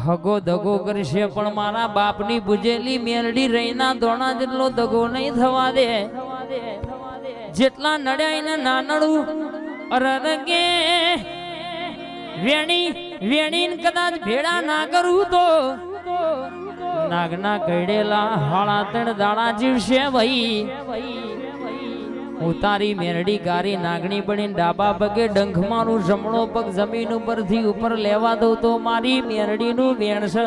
હગો દગો કરશે પણ મારા બાપની પૂજેલી મેલડી રહીના દોણા જેટલો દગો નહીં થવા દે. જેટલા નડ્યા એને નાનડું અરરગે વેણી કદાચ ભેડા ના કરું તો નાગના કઈડેલા હાળા ત્રણ દાડા જીવશે ભાઈ. ઉતારી મેરડી ગારી નાગણી બની ડાબા પગે ડંખ મારું જમણો પગ જમીન ઉપરથી ઉપર લેવા દઉં તો મારી મેરડી નું વેણ છે.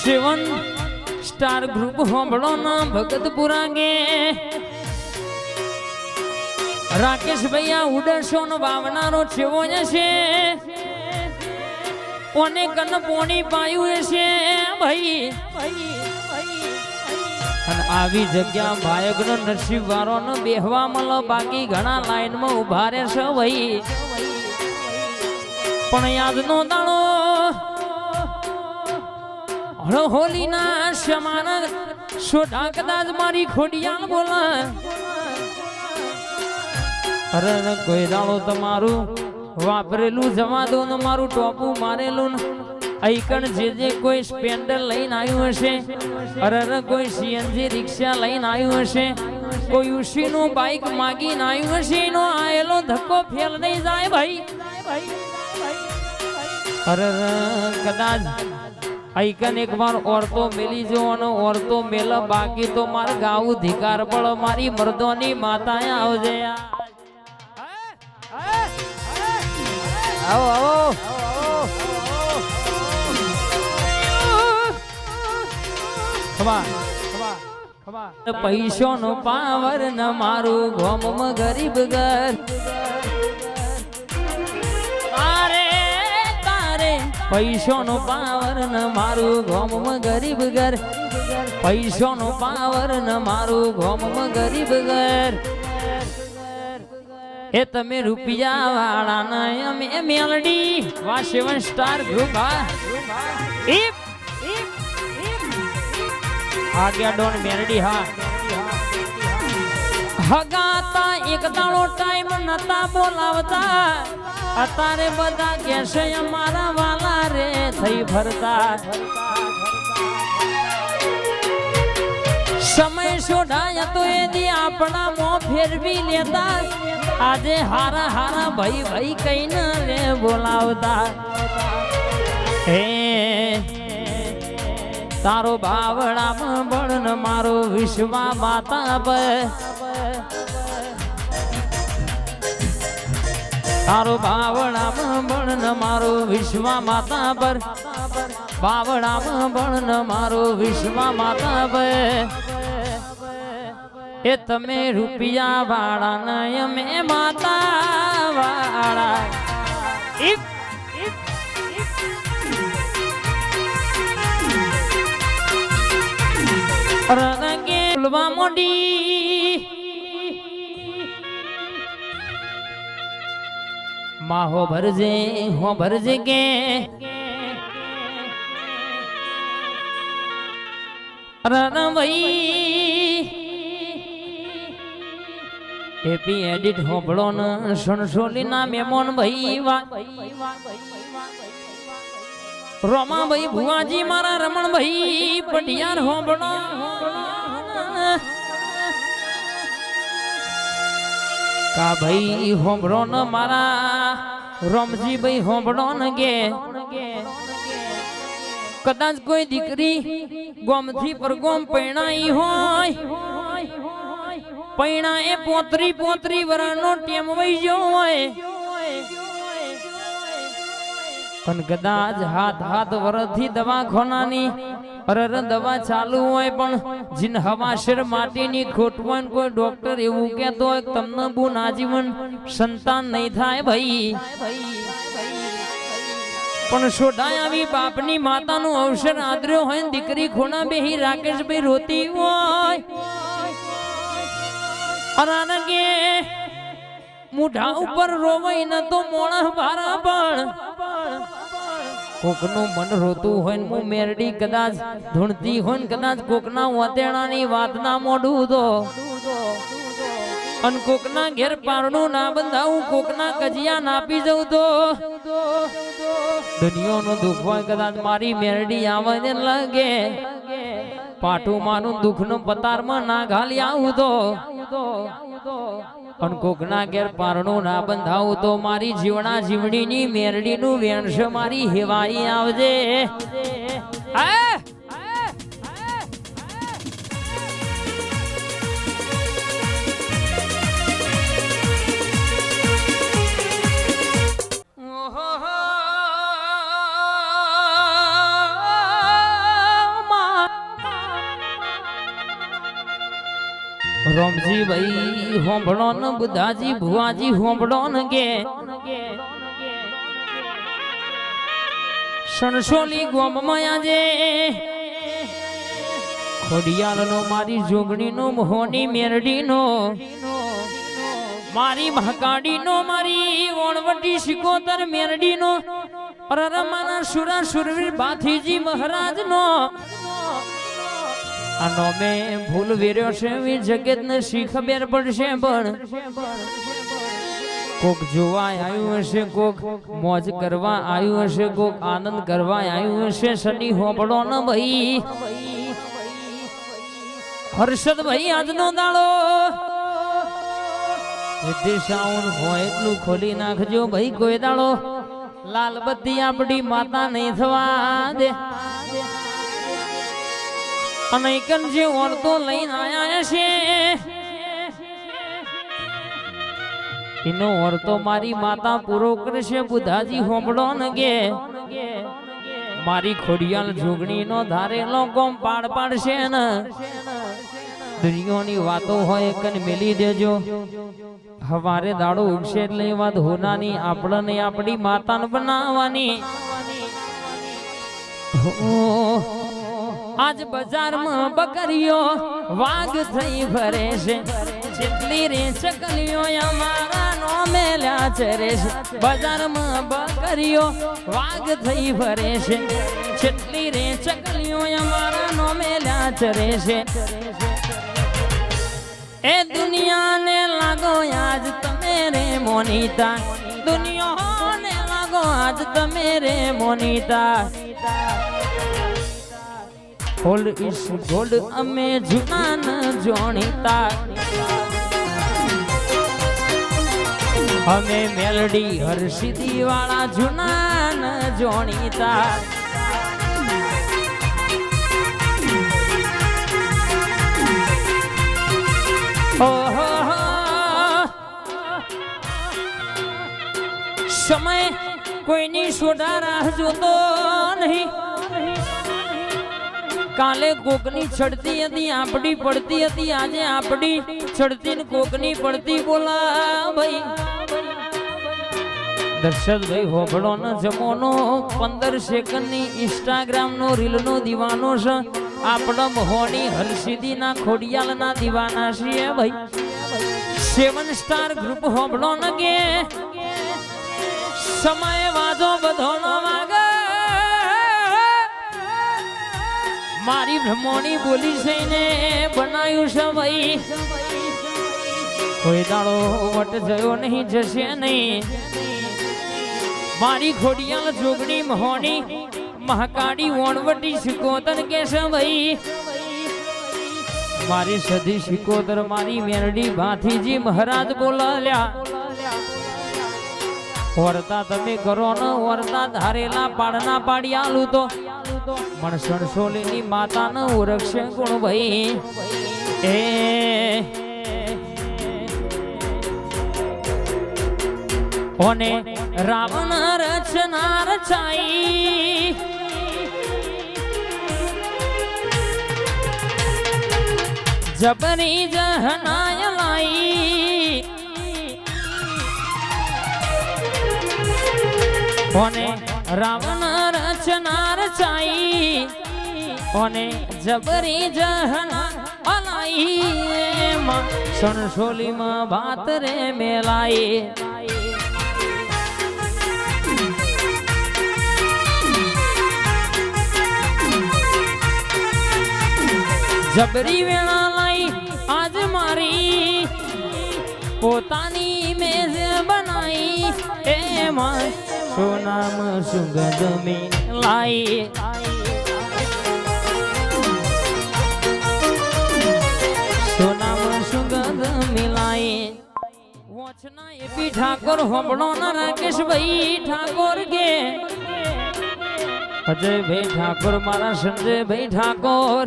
સેવન સ્ટાર ગ્રુપ હોંભળો ના ભગતપુરા ગે રાકેશ ભૈયા ઉડસો નો વાવનારો છેવો છે. ઓને કન પોણી પાયું છે ભાઈ. અને આવી જગ્યા ભાયક નો નસીબ વાળો નો બેહવા મળો. બાકી ઘણા લાઈન માં ઉભા રહેશે ભાઈ. પણ યાદ નો દાણો હોલી ના સમાન સોઢા કદાચ મારી ખોડિયાલ બોલા. અરે કોઈ દાડો તમારું વાપરેલું જવા દો ને મારું ટોપું મારેલું આઈકણ જે કોઈ સ્પેન્ડર લઈને આવ્યું હશે. અરે કોઈ સીએનજી રિક્ષા લઈને આવ્યું હશે. કોઈ ઉશી નું બાઈક માગીને આવ્યું હશે. એનો આયેલો ધક્કો ફેલ નહીં જાય ભાઈ. અરે કદાચ આઈકન એક વાર ઓરતો મેલી જો અને ઓરતો મેલ બાકી તો માર ગાવું ધિકાર પડ મારી મર્દોની માતા આવજે. આવો આવો પૈસો નો પાવર ન મારું ગોમ ગરીબ ઘર. પૈસો નો પાવર ન મારું ગોમ ગરીબ ઘર. પૈસો નો પાવર ન મારું ગોમ ગરીબ ઘર. એ તમે રૂપિયા વાળા ના અમે મેલડી વા સેવન સ્ટાર ગ્રુપ. આગળ ડોન મેલડી હા હગાતા એક દાડો ટાઈમ નતા બોલાવતા. અત્યારે બધા કહેશે અમારા વાલા રે થઈ ફરતા. સમય શોધાય તો એ દી આપણા મોં ફેરવી લેતા. આજે હારા હારા ભાઈ ભાઈ કઈને રે બોલાવતા. હે તારો બાવડામાં બળન મારો વિશ્વા માતા પર. તારો બાવડામાં બળન મારો વિશ્વા માતા પર. બાવડામાં બળન મારો વિશ્વા માતા પર. એ તમે રૂપિયા વાળા ને અમે માતા વાળા. રંગે ફૂલવા મોડી માહો ભરજે હો ભરજે કે રણભાઈ હેપી એડિટ હોબળો ન સણસોલી ના મેમોન ભાઈ રોમા ભાઈ ભુવાજી મારા રમણ ભાઈ પટિયાર હોબળો કા ભાઈ હોબળો ન મારા રોમજી ભાઈ હોબળો ન ગે કદાચ કોઈ દીકરી ગોમથી પર ગોમ પૈણાઈ હોય પૈણા એ પોતરી વરાનો ટેમ વઈ ગયો હોય પણ કદાચ હાથ વરથી દવાખાનાની અરર દવા ચાલુ હોય પણ જીન હવાશર માટીની ખોટવન કોઈ ડોક્ટર એવું કહેતો હોય તમને બહુ નાજીવન સંતાન નહીં થાય ભાઈ પણ સોઢાય આવી બાપની માતાનું અવસર આદર્યો હોય ને દીકરી ખોના બેહી રાકેશભાઈ રોતી હોય અરાને કે મુઢા ઉપર રોવાય ન તો મોણા ભારા પણ કોકનું મન રોતું હોય ને હું મેરડી કદાચ ધૂણતી હોય ને કદાચ કોકના વતેણાની વાતના મોઢું તો અન કોકના ઘેર પારણું ના બંધાવું કોકના કજિયા નાપી જવું તો દુનિયાનું દુઃખ હોય કદાચ મારી મેરડી આવે ને લાગે પાટું મારું દુઃખનું પતારમાં ના ઘાલી આવું તો અન કોકના ઘેર પારણું ના બંધાવું તો મારી જીવણા જીવણીની મેરડીનું વેણશ મારી હેવાઈ આવજે રોમજી ભાઈ હોંભળો ને બુધાજી ભુવાજી હોંભળો ને કે સણસોલી ગોમમાં આજે ખોડિયાલનો મારી જોગણીનો મોહની મેરડીનો મારી મહાકાડીનો મારી ઓણવટી શિકોતર મેરડીનો અરરમાના સુરા સુરવીર બાથીજી મહારાજનો આનો મેં ભૂલ વેર્યો છે જગત ને શી ખબર પડશે પણ કોક જોવા આવ્યું હશે કોક મોજ કરવા આવ્યું હશે કોક આનંદ કરવા આવ્યું હશે સની હોબળો ન ભાઈ હર્ષદ ભાઈ આજનો દાડો સાઉન્ડ હોય એટલું ખોલી નાખજો ભાઈ કોઈ દાડો લાલ બત્તી આપણી માતા નહીં થવા દે અને જે ઓરતો લઈને આયા છે એનો ઓરતો મારી માતા પૂરો કરશે બુધાજી હોંભળો ને કે મારી ખોડિયાલ જોગણીનો ધારેલો કોમ પાડ પાડશે ને દુનિયાની વાતો હોય કન મેલી દેજો હવારે દાડો ઉગશે એટલે એ વાત હોનાની આપણને આપણી માતાને બનાવવાની આજ બજારમાં બકરીઓ વાઘ થઈ ફરે છે જેટલી રે ચકલીઓ અમારા નો મેલ્યા ચરે છે બજારમાં બકરીઓ વાઘ થઈ ફરે છે જેટલી રે ચકલીઓ અમારા નો મેલ્યા ચરે છે એ દુનિયાને લાગો આજ તમે રે મોનીતા દુનિયાને લાગો આજ તમે રે મોનીતા ઓલ્ડ ઇઝ ગોલ્ડ અમે જૂના ન જોણીતા અમે મેલડી હર્ષિદી વાળા જૂના ન જોણીતા ઓહો સમય કોઈની સોડા રાહ જોતો નહીં કાલે કોકની ચડતી હતી આપડી પડતી હતી આજે આપડી ચડતી ને કોકની પડતી બોલા ભાઈ દર્શકભાઈ હોબળો નો જમોનો 15 સેકન્ડની ઇન્સ્ટાગ્રામ નો રીલ નો દીવાનો છે આપણા મોહની હરસિદ્ધિ ના ખોડિયાલ ના દીવાના છીએ ભાઈ 7 સ્ટાર ગ્રુપ હોબળો ન કે સમય વાજો બધો નો વાગે મારી બ્રહ્મોની બોલી છે બનાવ્યું છે ભાઈ કોઈ દાડો વટ જયો નહીં જશે નહીં મારી ખોડિયાલ જોગણી મોહની મહાકાળી ઓણવટી શિકોતર કે છે ભાઈ મારી સધી શિકોતર મારી મેરડી ભાથીજી મહારાજ બોલાલ્યા વર્તા તમે કરો ને વર્તા ધારેલા પાડના પાડી આલું તો મણસણ સોલીની માતા ન ઓળખશે ગુણ ભાઈ એ ઓને રાવણ રચના રચાઈ જબરી જહનાય લાઈ ઓને રાવણ રચના રચાઈ અને જબરી જહન અલાઈ સણસોલીમાં ભાત રે મેલાઈ જબરી વેળા લાઈ આજ મારી પોતાની મેજ બનાઈ એમાં સોનામ સુગંધ મિલાઈ સોનામ સુગંધ મિલાઈ વોચના એપી ઠાકોર હોબળો ના રાકેશભાઈ ઠાકોર કે અજયભાઈ ઠાકોર મારા સંજયભાઈ ઠાકોર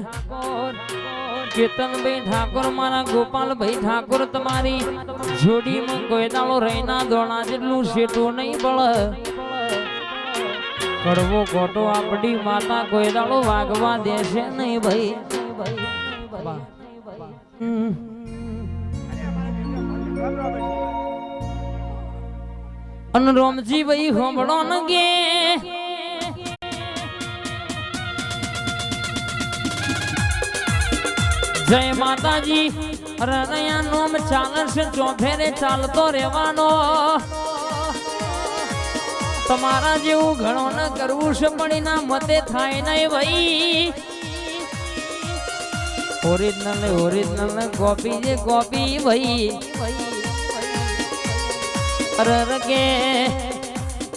કેતનભાઈ ઠાકોર મારા ગોપાલભાઈ ઠાકોર તમારી જોડીમાં કોઈ દાડો રહીના દોણા જેટલું શેઠું નહીં બળ કડવો ખોટો આપડી માતા કોઈ દાડો વાગવા દેશે નહીં ભાઈ અન રોમજી ભાઈ હોંભળો ન ગે જય માતાજી રણયા નોમ ચાલશે ચોફેરે ચાલતો રહેવાનો તમારા જેવું ઘણો ન કરવું છે પણ ના મતે થાય નહીં ભાઈ ઓરિજિનલ કોપી જે કોપી ભાઈ અરે કે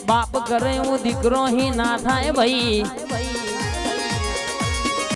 બાપ કરે હું દીકરો હી ના થાય ભાઈ